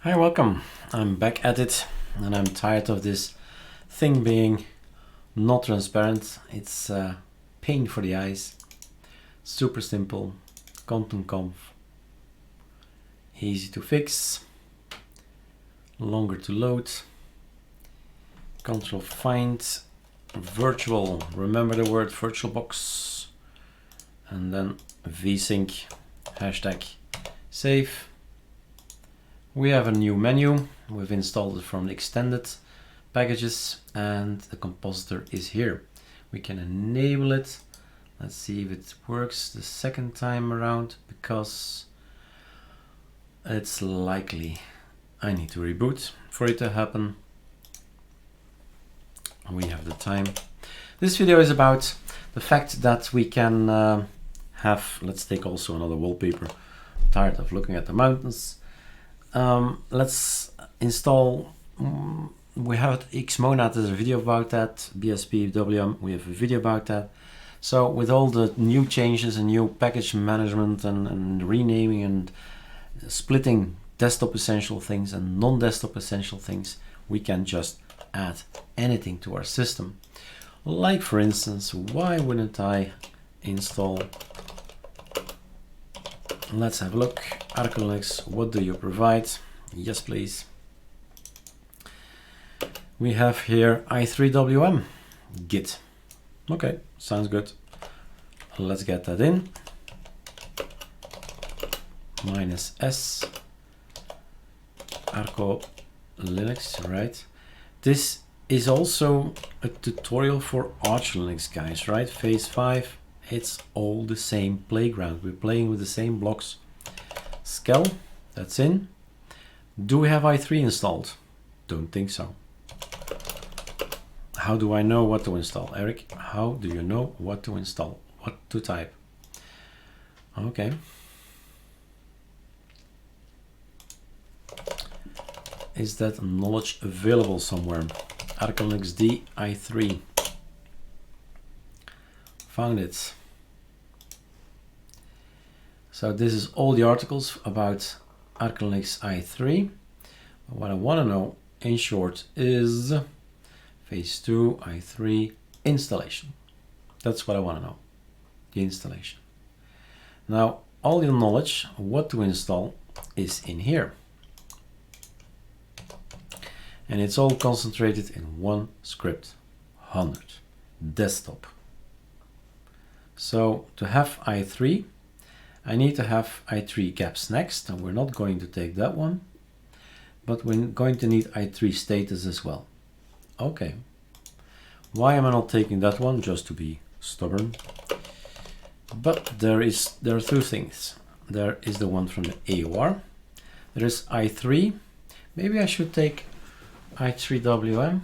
Hi, welcome. I'm back at it and I'm tired of this thing being not transparent. It's a pain for the eyes. Super simple, content-conf, easy to fix, longer to load, control find, virtual, remember the word VirtualBox, and then vsync, hashtag save. We have a new menu. We've installed it from the extended packages and the compositor is here. We can enable it. Let's see if it works the second time around, because it's likely I need to reboot for it to happen. We have the time. This video is about the fact that we can let's take also another wallpaper. I'm tired of looking at the mountains. Let's install, we have Xmonad, there's a video about that, BSP, WM, we have a video about that. So with all the new changes and new package management and renaming and splitting desktop essential things and non-desktop essential things, we can just add anything to our system. Like for instance, why wouldn't I install, let's have a look. ArcoLinux, what do you provide? Yes, please. We have here i3WM Git. Okay, sounds good. Let's get that in. -s ArcoLinux, right? This is also a tutorial for ArcoLinux guys, right? Phase 5. It's all the same playground. We're playing with the same blocks. Skel, that's in. Do we have i3 installed? Don't think so. How do I know what to install? Eric, how do you know what to install? What to type? Okay. Is that knowledge available somewhere? ArcoLinux D i3. Found it. So this is all the articles about ArcoLinux i3. What I want to know in short is phase 2 i3 installation. That's what I want to know, the installation. Now all your knowledge, what to install, is in here. And it's all concentrated in one script, 100, desktop. So to have i3, I need to have i3 gaps next, and we're not going to take that one, but we're going to need i3 status as well. Okay, why am I not taking that one? Just to be stubborn. But there are two things. There is the one from the AOR. There is i3. Maybe I should take i3WM.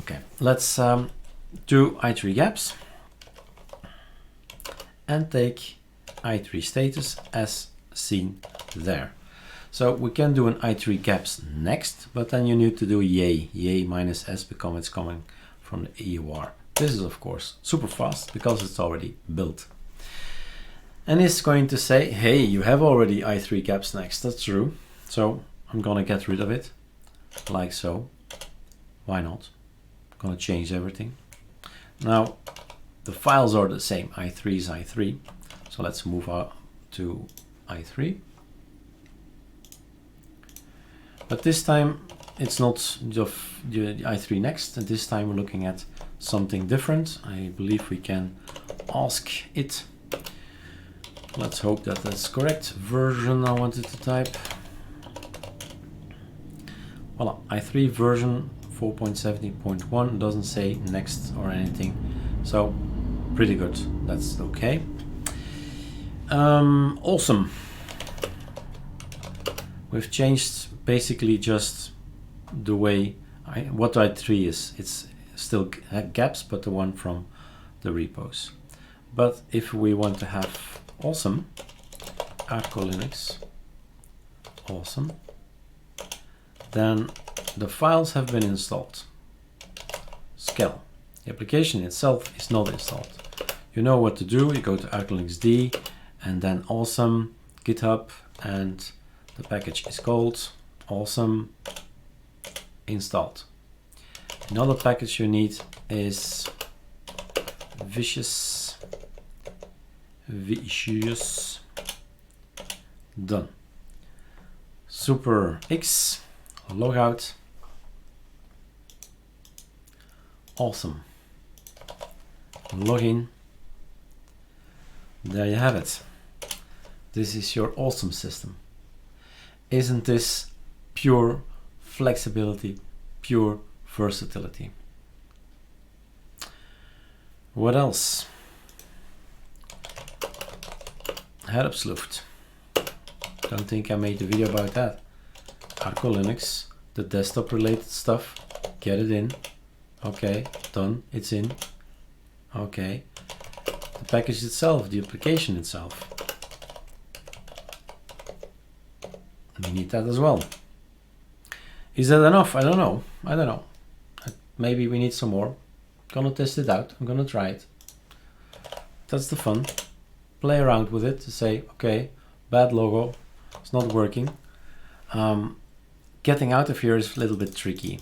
Okay, let's do i3 gaps and take i3 status as seen there. So we can do an i3 gaps next, but then you need to do yay -s because it's coming from the AOR. This is of course super fast because it's already built. And it's going to say, hey, you have already i3 gaps next. That's true. So I'm gonna get rid of it like so. Why not? I'm gonna change everything. Now the files are the same. i3 is i3. So let's move out to i3. But this time it's not just the i3 next, and this time we're looking at something different. I believe we can ask it. Let's hope that that's correct version I wanted to type. Voila, i3 version 4.17.1, doesn't say next or anything, so pretty good. That's okay. Awesome. We've changed basically just the way what i3 is. It's still gaps, but the one from the repos. But if we want to have awesome ArcoLinux awesome, then the files have been installed. Skel, the application itself is not installed. You know what to do. You go to ArcoLinux D and then awesome GitHub, and the package is called awesome installed. Another package you need is vicious done. Super X logout. Awesome. Login. There you have it. This is your awesome system. Isn't this pure flexibility, pure versatility? What else? Herpsluft. Don't think I made a video about that. ArcoLinux, the desktop related stuff. Get it in. Okay, done. It's in. Okay. The package itself, the application itself. We need that as well. Is that enough? I don't know. I don't know. Maybe we need some more. Gonna test it out. I'm gonna try it. That's the fun. Play around with it to say, okay, bad logo. It's not working. Getting out of here is a little bit tricky.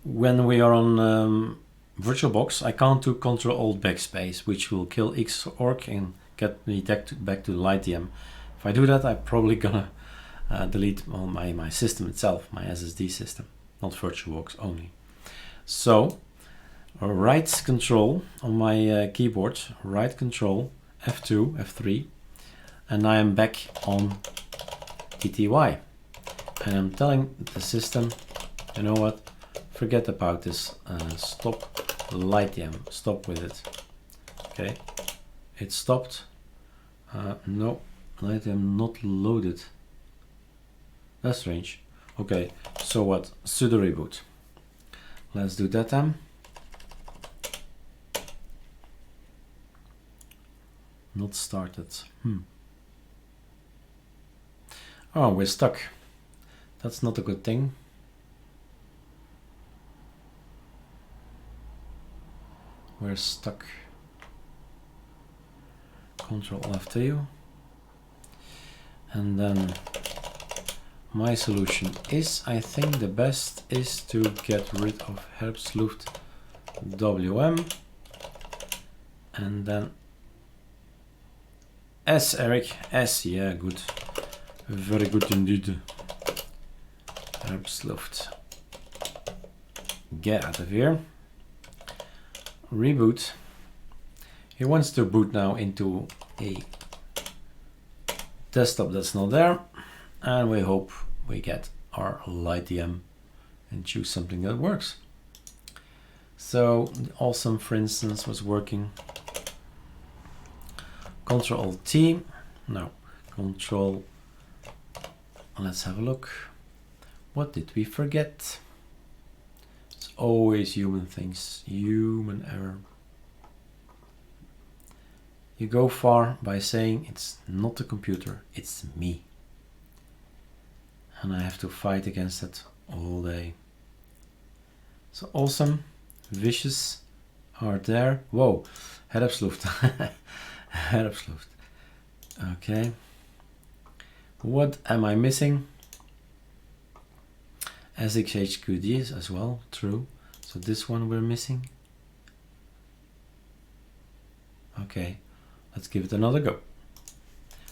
When we are on VirtualBox, I can't do Ctrl-Alt backspace, which will kill Xorg and get me back to Litium. If I do that, I'm probably gonna delete my system itself, my SSD system, not VirtualBox only. So, right control on my keyboard, right control, F2, F3, and I am back on TTY. And I'm telling the system, you know what, forget about this, stop Litium, stop with it. Okay, it stopped. No, Litium not loaded. That's strange. Okay, so what? Pseudo Reboot. Let's do that then. Not started. Oh, we're stuck. That's not a good thing. We're stuck. Control F2. And then my solution is, I think the best is to get rid of Herpsluft WM and then S, Eric, S, yeah, good. Very good indeed. Herpsluft. Get out of here. Reboot. He wants to boot now into a desktop that's not there, and we hope we get our Litium and choose something that works. So awesome, for instance, was working. Ctrl-T, no, Control, let's have a look. What did we forget? It's always human things, human error. You go far by saying it's not the computer, it's me. And I have to fight against it all day. So awesome, vicious are there. Whoa, Herpsluft. Herpsluft. Okay. What am I missing? SXHQD as well, true. So this one we're missing. Okay, let's give it another go.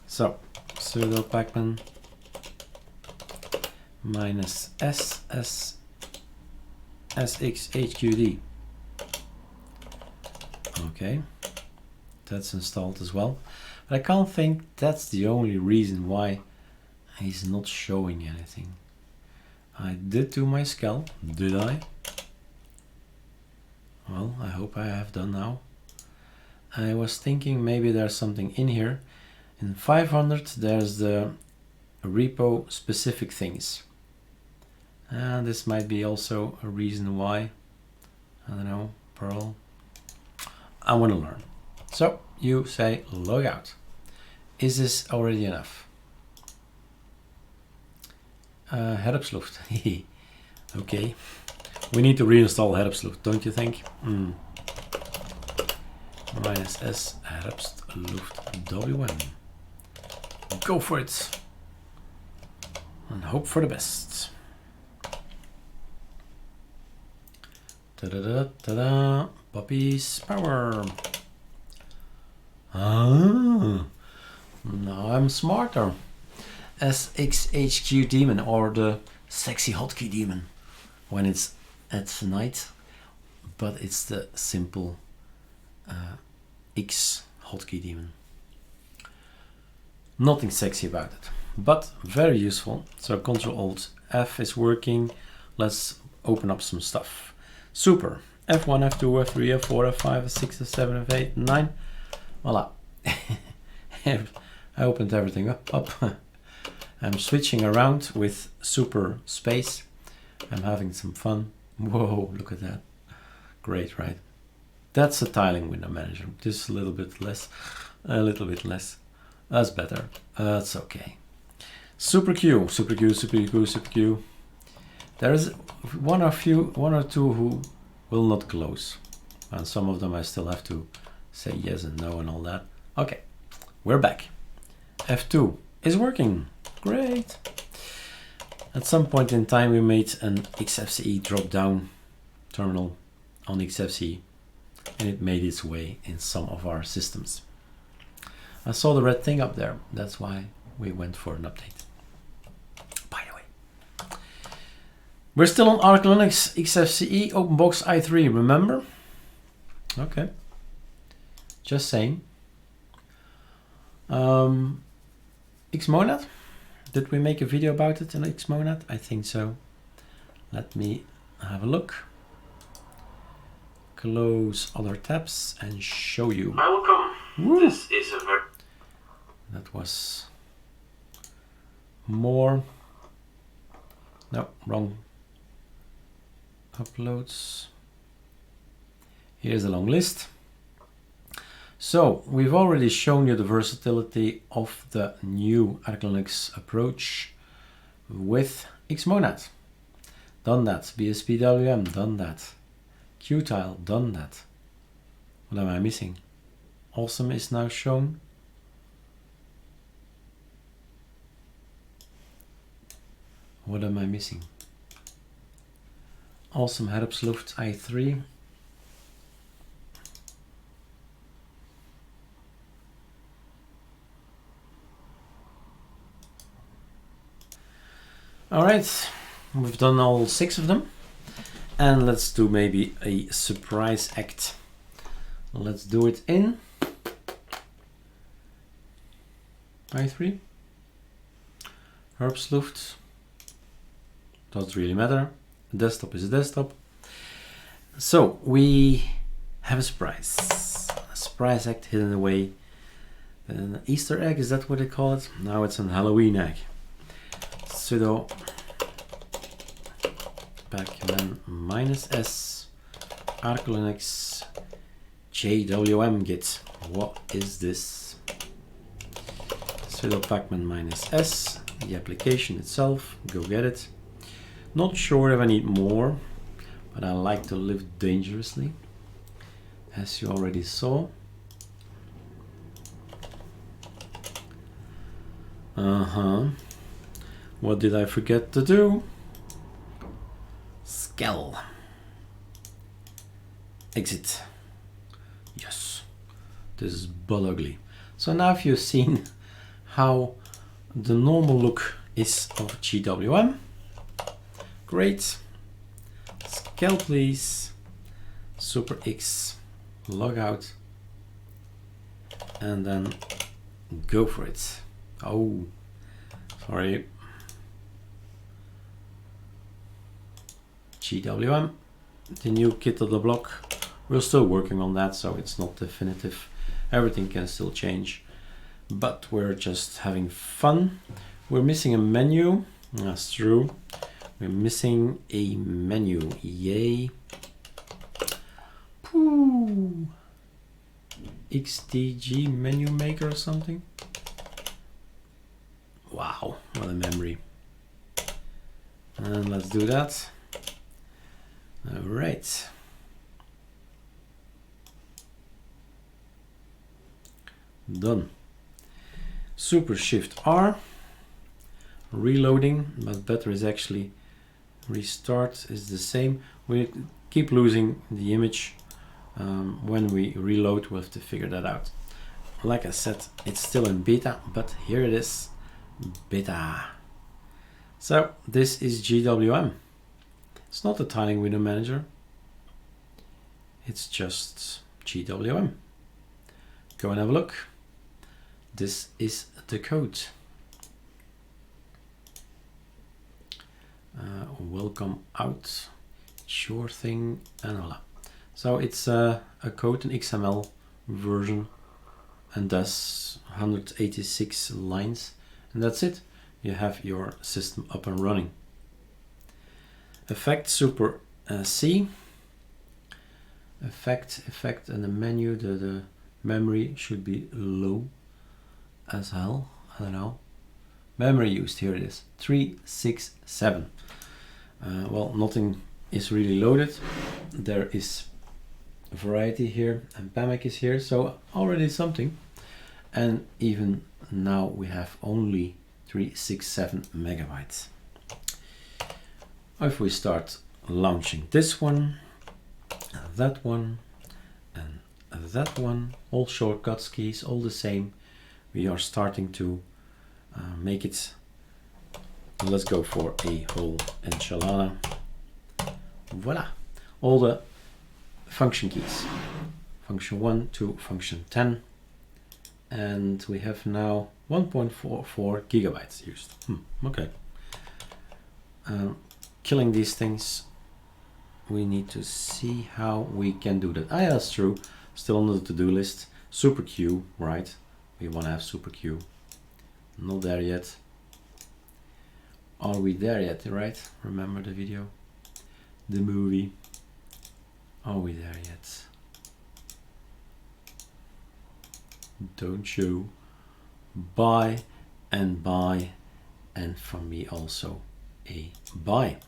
So, sudo pacman minus SXHQD. Okay, that's installed as well. But I can't think that's the only reason why he's not showing anything. I did do my scal, did I? Well, I hope I have done now. I was thinking maybe there's something in here. In 500 there's the repo specific things. And this might be also a reason why. I don't know, Perl. I want to learn. So you say log out. Is this already enough? Herpsluft. Okay. We need to reinstall Herpsluft, don't you think? Minus S Herpst. Luft WM. Go for it and hope for the best. Ta-da-da, ta-da, Puppy's power. Ah, now I'm smarter. SXHQ demon, or the sexy hotkey demon when it's at night, but it's the simple X hotkey demon. Nothing sexy about it, but very useful. So Ctrl Alt F is working. Let's open up some stuff. Super. F1, F2, F3, F4, F5, F6, F7, F8, 9. Voila. I opened everything up. I'm switching around with super space. I'm having some fun. Whoa, look at that. Great, right? That's a tiling window manager. Just a little bit less. A little bit less. That's better. That's okay. Super Q, Super Q, Super Q, Super Q. There is one or two who will not close. And some of them I still have to say yes and no and all that. Okay, we're back. F2 is working. Great. At some point in time we made an XFCE drop down terminal on XFCE, and it made its way in some of our systems. I saw the red thing up there. That's why we went for an update. By the way, we're still on ArcoLinux XFCE OpenBox i3, remember? Okay. Just saying. Xmonad. Did we make a video about it in Xmonad? I think so. Let me have a look. Close other tabs and show you. Welcome. Woo. This is a very... That was more. No, wrong. Uploads. Here's a long list. So we've already shown you the versatility of the new ArcoLinux approach with Xmonad. Done that. BSPWM, done that. Qtile, done that. What am I missing? Awesome is now shown. What am I missing? Awesome Herpsluft i3. All right, we've done all 6 of them, and let's do maybe a surprise act. Let's do it in i3, Herpsluft, doesn't really matter, desktop is a desktop. So we have a surprise act hidden away, an Easter egg, is that what they call it? Now it's an Halloween egg. Sudo pacman -s ArcoLinux JWM git. What is this? Sudo pacman -s, the application itself, go get it. Not sure if I need more, but I like to live dangerously, as you already saw. What did I forget to do? Skel. Exit. Yes. This is bull ugly. So now if you've seen how the normal look is of GWM. Great. Skel please. Super X. Log out. And then go for it. Oh, sorry. GWM, the new kit of the block. We're still working on that, so it's not definitive. Everything can still change, but we're just having fun. We're missing a menu. That's true. We're missing a menu. Yay. Pooh. XDG menu maker or something. Wow, what a memory. And let's do that. All right. Done. Super Shift R, reloading, but better is actually restart is the same. We keep losing the image when we reload. We'll have to figure that out. Like I said, it's still in beta, but here it is, beta. So this is GWM. It's not the tiling window manager. It's just GWM. Go and have a look. This is the code. Welcome out, sure thing, and voila. So it's a code, an XML version, and that's 186 lines, and that's it. You have your system up and running. Effect Super C. Effect, and the menu, the memory should be low as hell. I don't know. Memory used, here it is, 367. Well, nothing is really loaded. There is a variety here, and PAMAC is here, so already something. And even now we have only 367 megabytes. If we start launching this one, that one, and that one, all shortcuts keys, all the same, we are starting to make it. Let's go for a whole enchilada. Voila, all the function keys, function 1 to function 10, and we have now 1.44 gigabytes used. Okay. Killing these things, we need to see how we can do that. Yeah, that's true. Still on the to-do list. Super Q, right? We want to have Super Q. Not there yet. Are we there yet, right? Remember the video? The movie. Are we there yet? Don't show. Buy, and for me also a buy.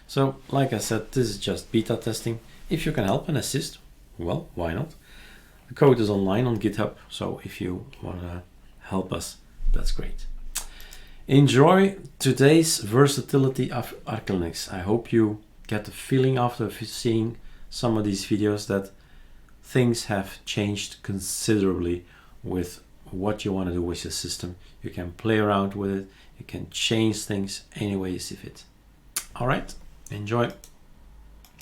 So, like I said, this is just beta testing. If you can help and assist, well, why not? The code is online on GitHub, so if you want to help us, that's great. Enjoy today's versatility of ArcoLinux. I hope you get the feeling after seeing some of these videos that things have changed considerably with what you want to do with your system. You can play around with it, you can change things any way you see fit. All right, enjoy.